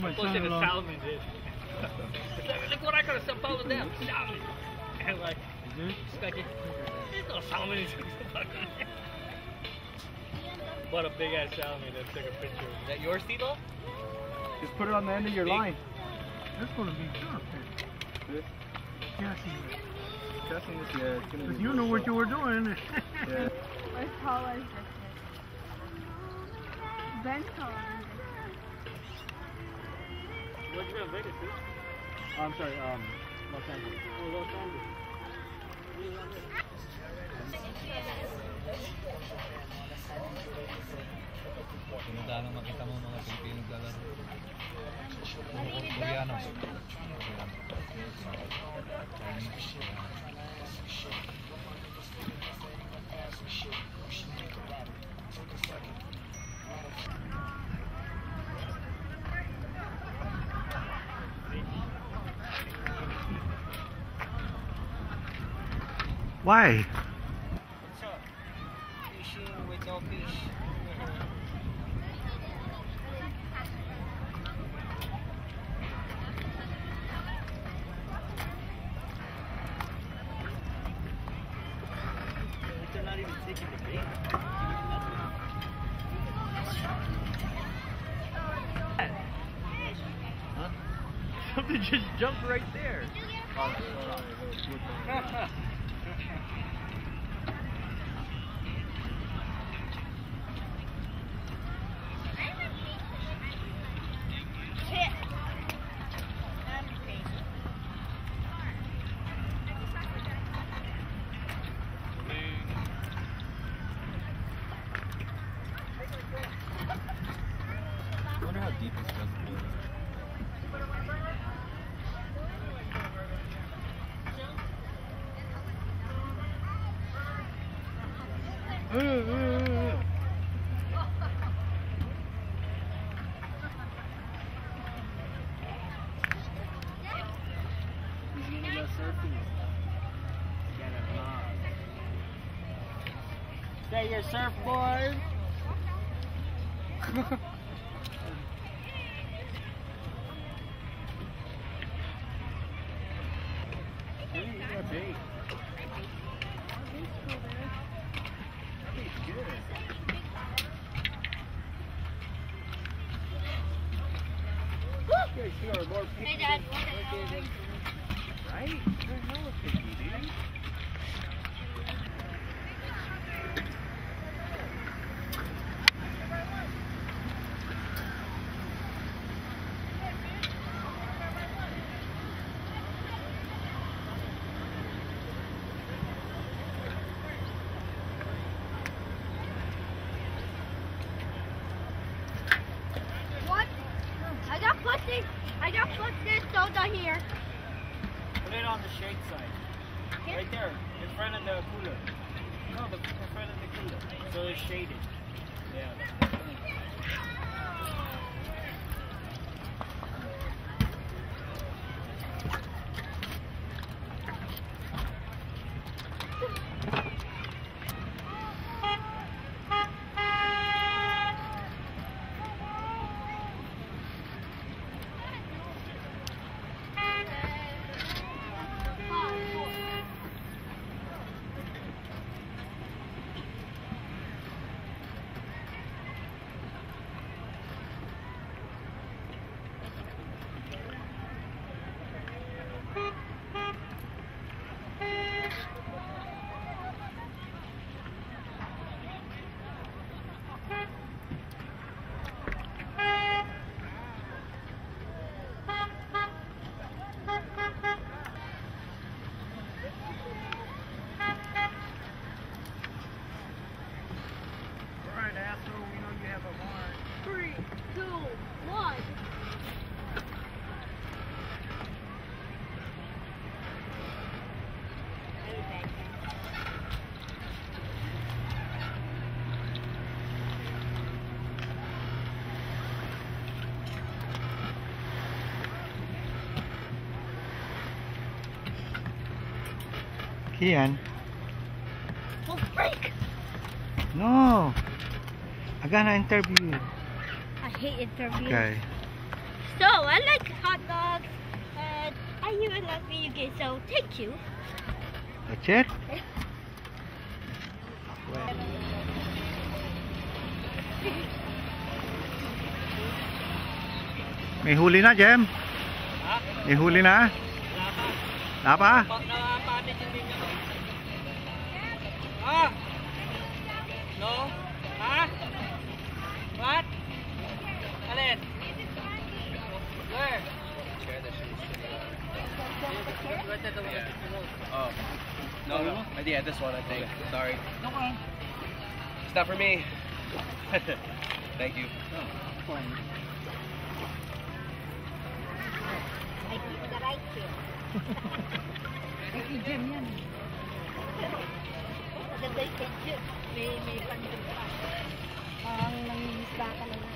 my son-in-law. Salmon, dude. Look what I got to sell all of them. Salmon. And like, there's no salmon in What a big ass salmon that took a picture. Is that yours, Tito? Just put it on the end of your line. That's gonna be perfect. This? Casting it. Casting this, yeah. It's gonna be you know what you were doing. Yeah. As tall as this is. Ben's taller than this. What'd you go to Vegas, dude? I'm sorry, Los Angeles. Oh, Los Angeles. Pinuntahan ang makita mo mga Pilipino naglalaro. Koreano. Why? What's up? Fishing with no fish. They're not even taking the bait. Huh? Something just jumped right there. I wonder how deep this reservoir is. Is that your surfboard? Hey, Dad. Right? They're hella picky, dude. What? I just put this soda here. Put it on the shake side. Right there, in front of the cooler. No, in front of the cooler. So it's shaded. Yeah. Alright, asshole, we know you have a horn. 3, 2, 1. Kian. Oh, freak! No. I got an interview. I hate interviews. Okay. So, like hot dogs, and I even love you guys, so thank you. That's it? May huli na, Jem? Ha? May huli na? Wala pa. Wala pa? Nakapatid yung linya ko. Ah! No? Ha? What? Alin? Where? Oh. No. Yeah, this one I think. Sorry. It's not for me. Thank you. I keep the right here. Maganda yung kay Jim. May pandun pa. Ang nangingisda ka na lang.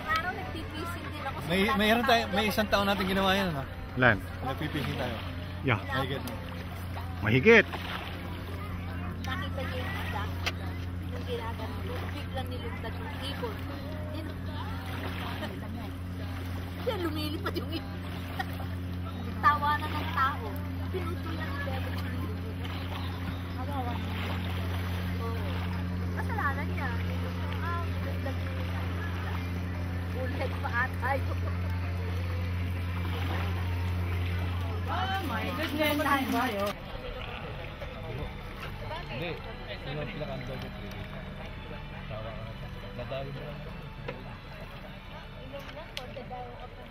Araw nagpipising din ako sa May isang taon natin ginawa yan, ano? Lan? Nagpipishing tayo. Yeah. Mahigit, no? Mahigit. nakita niyo yung isda. Yung ginagano. Biglang nilugtad yung ibon. Kaya lumilipad yung ibon. Tawanan ng tao. Pinutulan ni Bebe yung ibon. Magawa niya. Oo. Kasalanan niya. Biglang nilipad. Ulit pa ata yun. Oh my goodness. Hindi. Yun ang pinaka-under ko. Tawa ka na. Nadali mo lang. Inom na, konti daw ako.